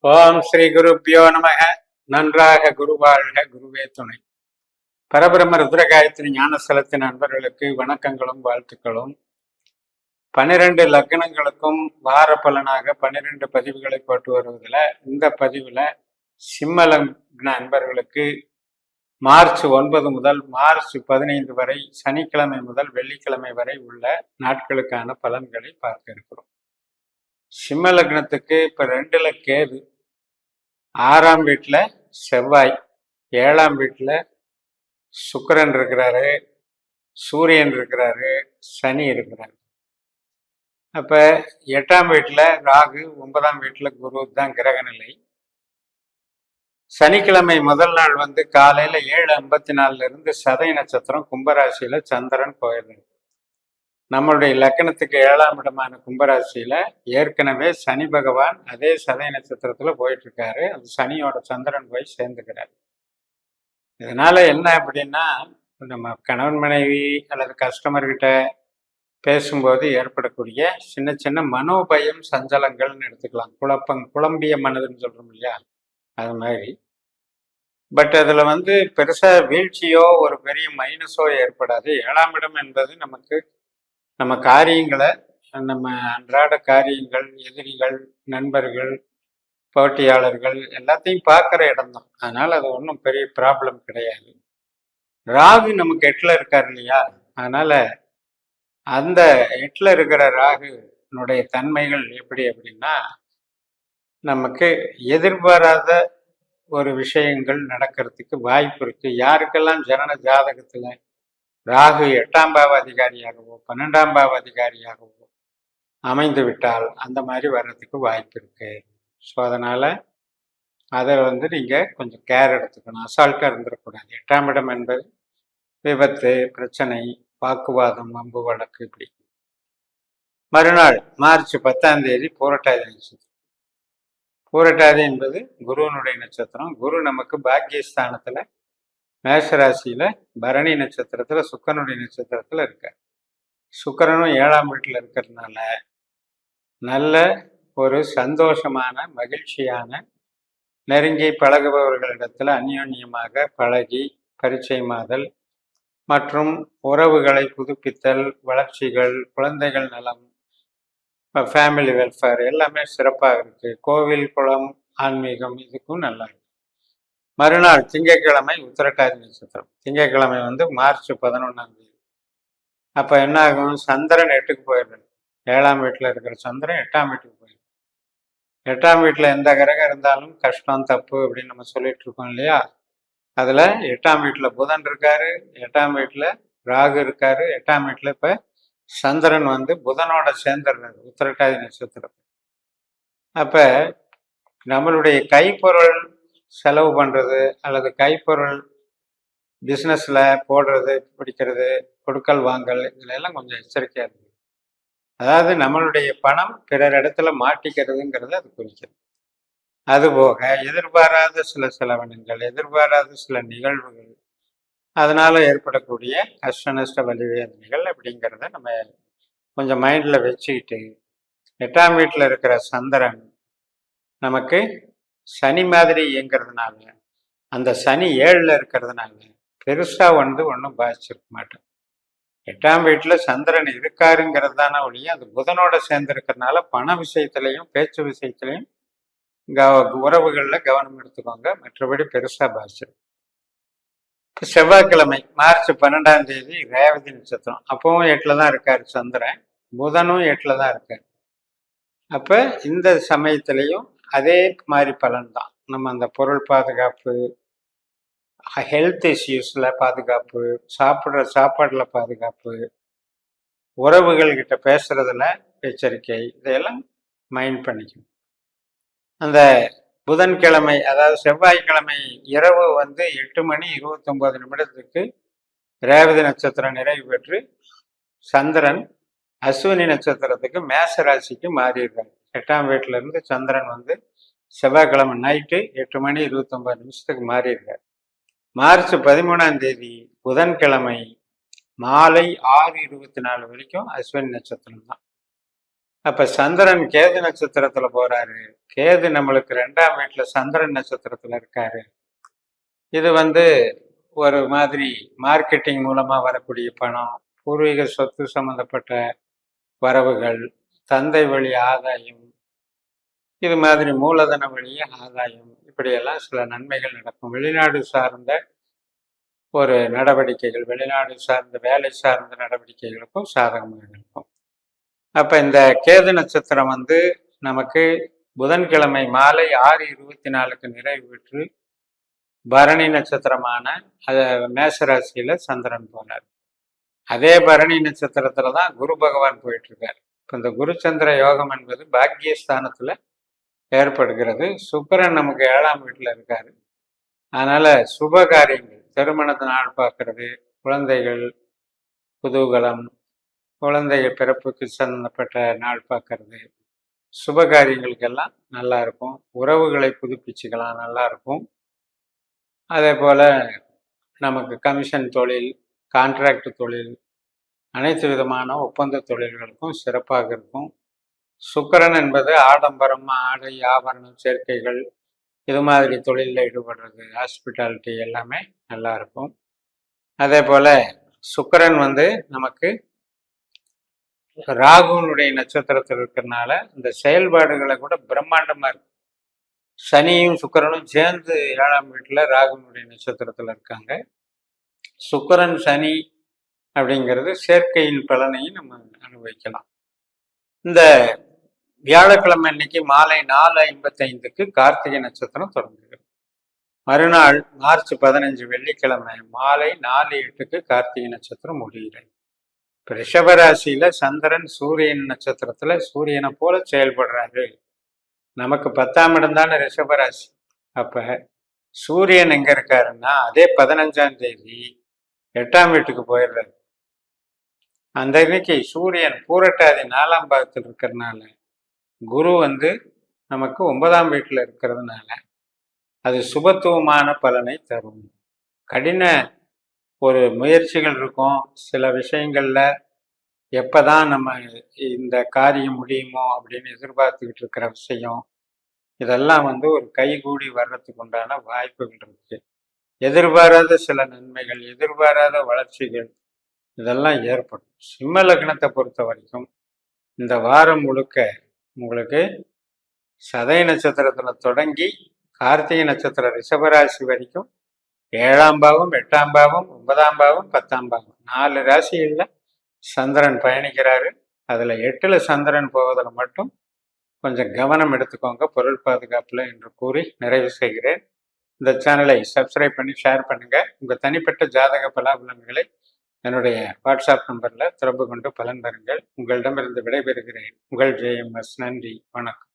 ஓம் ஸ்ரீ குருப்பியோ நமக. நன்றாக குருவாழ்க, குருவே துணை. பரபிரம ருத்ரகாயத்ரி ஞானஸ்தலத்தின் நண்பர்களுக்கு வணக்கங்களும் வாழ்த்துக்களும். 12 லக்னங்களுக்கும் வார பலனாக 12 பதிவுகளை போட்டு வருவதில் இந்த பதிவுல சிம்ம லக்ன நண்பர்களுக்கு மார்ச் 9 முதல் மார்ச் 15 வரை, சனிக்கிழமை முதல் வெள்ளிக்கிழமை வரை உள்ள நாட்களுக்கான பலன்களை பார்க்க இருக்கிறோம். சிம்ம லக்னத்துக்கு இப்ப 2ல கேது, 6ஆம் வீட்டுல செவ்வாய், 7ஆம் வீட்டுல சுக்கிரன் இருக்கிறாரு, சூரியன் இருக்கிறாரு, சனி இருக்கிறாரு. அப்ப 8ஆம் வீட்டுல ராகு, 9ஆம் வீட்டுல குரு தான் கிரக நிலை. சனிக்கிழமை முதல் நாள் காலையில 7:54 இருந்து சதய நட்சத்திரம் கும்பராசியில சந்திரன் போயிடுறாரு. நம்மளுடைய லக்கணத்துக்கு 7ஆம் இடமான கும்பராசியில ஏற்கனவே சனி பகவான் அதே சதய நட்சத்திரத்துல போயிட்டு இருக்காரு. அது சனியோட சந்திரன் போய் சேர்ந்துக்கிறாரு. இதனால என்ன அப்படின்னா, நம்ம கணவன் மனைவி அல்லது கஸ்டமர்கிட்ட பேசும்போது ஏற்படக்கூடிய சின்ன சின்ன மனோபயம் சஞ்சலங்கள்னு எடுத்துக்கலாம். குழம்பிய மனதுன்னு சொல்றோம் இல்லையா, அது மாதிரி. பட் அதுல பெருசா வீழ்ச்சியோ ஒரு பெரிய மைனஸோ ஏற்படாது. 7ஆம் இடம் என்பது நமக்கு நம்ம காரியங்களை, நம்ம அன்றாட காரியங்கள், எதிரிகள், நண்பர்கள், போட்டியாளர்கள் எல்லாத்தையும் பார்க்குற இடம் தான். அதனால அது ஒன்றும் பெரிய ப்ராப்ளம் கிடையாது. ராகு நமக்கு 8ல் இருக்கார் இல்லையா, அதனால அந்த 8ல் இருக்கிற ராகுனுடைய தன்மைகள் எப்படி அப்படின்னா, நமக்கு எதிர்பாராத ஒரு விஷயங்கள் நடக்கிறதுக்கு வாய்ப்பு இருக்கு. யாருக்கெல்லாம் ஜனன ஜாதகத்துல ராகு 8ஆம் பாவ அதிகாரியாகவோ 12ஆம் பாவ அதிகாரியாகவோ அமைந்து விட்டால் அந்த மாதிரி வர்றதுக்கு வாய்ப்பு இருக்கு. ஸோ அதனால அதை நீங்க கொஞ்சம் கேர் எடுத்துக்கணும். அசால்ட்டா இருந்துடக்கூடாது. 8ஆம் இடம் என்பது விபத்து, பிரச்சனை, வாக்குவாதம், வம்பு வழக்கு, இப்படி. மறுநாள் மார்ச் 10ஆம் தேதி பூரட்டாதி நட்சத்திரம். பூரட்டாதி என்பது குருவனுடைய நட்சத்திரம். குரு நமக்கு பாக்கியஸ்தானத்துல மேஷராசியில பரணி நட்சத்திரத்துல சுக்கிரனுடைய நட்சத்திரத்துல இருக்கார். சுக்கிரனும் 7ஆம் வீட்டுல இருக்கிறதுனால நல்ல ஒரு சந்தோஷமான, மகிழ்ச்சியான, நெருங்கி பழகுபவர்களிடத்துல அந்யோன்யமாக பழகி பரிச்சயமாதல் மற்றும் உறவுகளை புதுப்பித்தல், வளர்ச்சிகள், குழந்தைகள் நலம், ஃபேமிலி வெல்ஃபேர் எல்லாமே சிறப்பாக இருக்கு. கோவில், குளம், ஆன்மீகம் இதுக்கும் நல்லா இருக்கு. மறுநாள் திங்கட்கிழமை உத்திரட்டாதி நட்சத்திரம். திங்கட்கிழமை மார்ச் 11ஆம் தேதி. அப்ப என்ன ஆகும், சந்திரன் 8க்கு போயிடுறாரு. 7ஆம் வீட்டுல இருக்கிற சந்திரன் 8ஆம் வீட்டுக்கு போயிடுது. 8ஆம் வீட்டுல எந்த கிரகம் இருந்தாலும் கஷ்டம், தப்பு அப்படின்னு நம்ம சொல்லிட்டு இருக்கோம் இல்லையா. அதுல 8ஆம் வீட்டுல புதன் இருக்காரு, 8ஆம் வீட்டுல ராகு இருக்காரு, 8ஆம் வீட்டுல இப்ப சந்திரன் புதனோட சேர்ந்துடுறாரு உத்திரட்டாதி நட்சத்திரம். அப்ப நம்மளுடைய கைப்பொருள் செலவு பண்றது அல்லது கைப்பொருள் பிசினஸ்ல போடுறது, பிடிக்கிறது, கொடுக்கல் வாங்கல், இதுல எல்லாம் கொஞ்சம் எச்சரிக்கையா இருக்கு. அதாவது நம்மளுடைய பணம் பிறர் இடத்துல மாட்டிக்கிறதுங்கிறது அது குறிக்கிறது. அதுபோக எதிர்பாராத சில செலவினங்கள், எதிர்பாராத சில நிகழ்வுகள், அதனால ஏற்படக்கூடிய கஷ்ட நஷ்ட வலி வேதனைகள் அப்படிங்கிறத நம்ம கொஞ்சம் மைண்ட்ல வச்சுக்கிட்டு, 8ஆம் வீட்டுல இருக்கிற சந்திரன் நமக்கு சனி மாதிரி இயங்கிறதுனால, அந்த சனி 7ல் இருக்கிறதுனால பெருசா ஒன்றும் பாதிச்சிருக்க மாட்டோம். 8ஆம் வீட்டுல சந்திரன் இருக்காருங்கிறது தானே ஒழிய, அது புதனோட சேர்ந்து இருக்கிறதுனால பண விஷயத்திலையும் பேச்சு விஷயத்திலையும் உறவுகள்ல கவனம் எடுத்துக்கோங்க. மற்றபடி பெருசா பாதிச்சிடும். செவ்வாய்க்கிழமை மார்ச் 12ஆம் தேதி ரேவதி நட்சத்திரம். அப்பவும் 8ல் தான் இருக்காரு சந்திரன், புதனும் 8ல் தான் இருக்காரு. அப்ப இந்த சமயத்திலையும் அதே மாதிரி பலன் தான். நம்ம அந்த பொருள் பாதுகாப்பு, ஹெல்த் இஷ்யூஸ்ல பாதுகாப்பு, சாப்பாடுல பாதுகாப்பு, உறவுகள் கிட்ட பேசுறதுல எச்சரிக்கை, இதையெல்லாம் மைண்ட் பண்ணிக்கணும். அந்த புதன்கிழமை, அதாவது செவ்வாய்க்கிழமை இரவு 8:29 ரேவதி நட்சத்திரம் நிறைவு பெற்று சந்திரன் அஸ்வினி நட்சத்திரத்துக்கு மேச ராசிக்கு மாறிடுறாரு. 8ஆம் வீட்டுல இருந்து சந்திரன் செவ்வாய்க்கிழமை நைட்டு 8:29 மாறிடுறாரு. மார்ச் 13ஆம் தேதி புதன்கிழமை மாலை 6:24 வரைக்கும் அஸ்வினி நட்சத்திரம் தான். அப்ப சந்திரன் கேது நட்சத்திரத்துல போறாரு. கேது நம்மளுக்கு 2ஆம் வீட்டுல சந்திரன் நட்சத்திரத்துல இருக்காரு. இது ஒரு மாதிரி மார்க்கெட்டிங் மூலமா வரக்கூடிய பணம், பூர்வீக சொத்து சம்பந்தப்பட்ட வரவுகள், தந்தை வழி ஆதாயம், இது மாதிரி மூலதன வழிய ஆதாயம், இப்படியெல்லாம் சில நன்மைகள் நடக்கும். வெளிநாடு சார்ந்த ஒரு நடவடிக்கைகள், வெளிநாடு சார்ந்த வேலை சார்ந்த நடவடிக்கைகளுக்கும் சாதகமாக இருக்கும். அப்ப இந்த கேது நட்சத்திரம் நமக்கு புதன்கிழமை மாலை 6:24க்கு நிறைவு பெற்று பரணி நட்சத்திரமான மேசராசியில சந்திரன் போனார். அதே பரணி நட்சத்திரத்துல தான் குரு பகவான் போயிட்டு இருக்கார். இப்ப இந்த குரு சந்திர யோகம் என்பது பாக்கியஸ்தானத்துல ஏற்படுகிறது. சுக்கிரன் நமக்கு 7ஆம் வீட்டுல இருக்காரு. அதனால சுப காரியங்கள், திருமணத்தை நாள் பார்க்கறது, குழந்தைகள் குதூகலம், குழந்தைகள் பிறப்புக்கு சம்பந்தப்பட்ட நாள் பார்க்கறது, சுப காரியங்களுக்கெல்லாம் நல்லா இருக்கும். உறவுகளை புதுப்பிச்சுக்கலாம், நல்லா இருக்கும். அதே போல நமக்கு கமிஷன் தொழில், கான்ட்ராக்ட் தொழில், அனைத்து விதமான ஒப்பந்த தொழில்களுக்கும் சிறப்பாக இருக்கும். சுக்கிரன் என்பது ஆடம்பரம், ஆடை, ஆபரணம் சேர்க்கைகள், இது மாதிரி தொழிலில் ஈடுபடுறது, ஹாஸ்பிட்டாலிட்டி எல்லாமே நல்லா இருக்கும். அதே போல சுக்கிரன் நமக்கு ராகுனுடைய நட்சத்திரத்தில் இருக்கிறதுனால இந்த செயல்பாடுகளை கூட பிரம்மாண்டமா இருக்கு. சனியும் சுக்கிரனும் சேர்ந்து 7ஆம் வீட்டுல ராகுனுடைய நட்சத்திரத்துல இருக்காங்க. சுக்கிரன் சனி அப்படிங்கிறது சேர்க்கையின் பலனையும் நம்ம அனுபவிக்கலாம். இந்த வியாழக்கிழமை அன்னைக்கு மாலை 4:55க்கு கார்த்திகை நட்சத்திரம் தொடங்குகிறது. மறுநாள் மார்ச் 15 வெள்ளிக்கிழமை மாலை 4:08க்கு கார்த்திகை நட்சத்திரம் முடிகிறது. இப்ப ரிஷபராசியில சந்திரன் சூரியன் நட்சத்திரத்துல சூரியனை போல செயல்படுறாரு. நமக்கு 10ஆம் இடம் தானே ரிஷபராசி. அப்ப சூரியன் எங்க இருக்காருன்னா அதே 15ஆம் தேதி 8ஆம் வீட்டுக்கு போயிடுறாரு. அந்த இன்னைக்கு சூரியன் பூரட்டாதி 4ஆம் பாகத்தில் இருக்கிறதுனால, குரு நமக்கு 9ஆம் வீட்டுல இருக்கிறதுனால அது சுபத்துவமான பலனை தரும். கடின ஒரு முயற்சிகள் இருக்கும். சில விஷயங்கள்ல எப்பதான் நம்ம இந்த காரியம் முடியுமோ அப்படின்னு எதிர்பார்த்துக்கிட்டு இருக்கிற விஷயம், இதெல்லாம் ஒரு கைகூடி வர்றதுக்கு உண்டான வாய்ப்புகள் இருக்கு. எதிர்பாராத சில நன்மைகள், எதிர்பாராத வளர்ச்சிகள், இதெல்லாம் ஏற்படும். சிம்ம லக்னத்தை பொறுத்த வரைக்கும் இந்த வாரம் முழுக்க உங்களுக்கு சதய நட்சத்திரத்துல தொடங்கி கார்த்திகை நட்சத்திர ரிஷபராசி வரைக்கும் 7ஆம் பாவம், 8ஆம் பாவம், 9ஆம் பாவம், 10ஆம் பாவம் 4 ராசிகள்ல சந்திரன் பயணிக்கிறாரு. அதுல 8ல சந்திரன் போவதில் மட்டும் கொஞ்சம் கவனம் எடுத்துக்கோங்க, பொருள் பாதுகாப்புல என்று கூறி நிறைவு செய்கிறேன். இந்த சேனலை சப்ஸ்கிரைப் பண்ணி ஷேர் பண்ணுங்க. உங்க தனிப்பட்ட ஜாதக பலாபலன்களை என்னுடைய வாட்ஸ்அப் நம்பர்ல தொடர்பு கொண்டு பலன் பெறுங்கள். உங்களிடமிருந்து விடைபெறுகிறேன். உங்கள் JMS. நன்றி, வணக்கம்.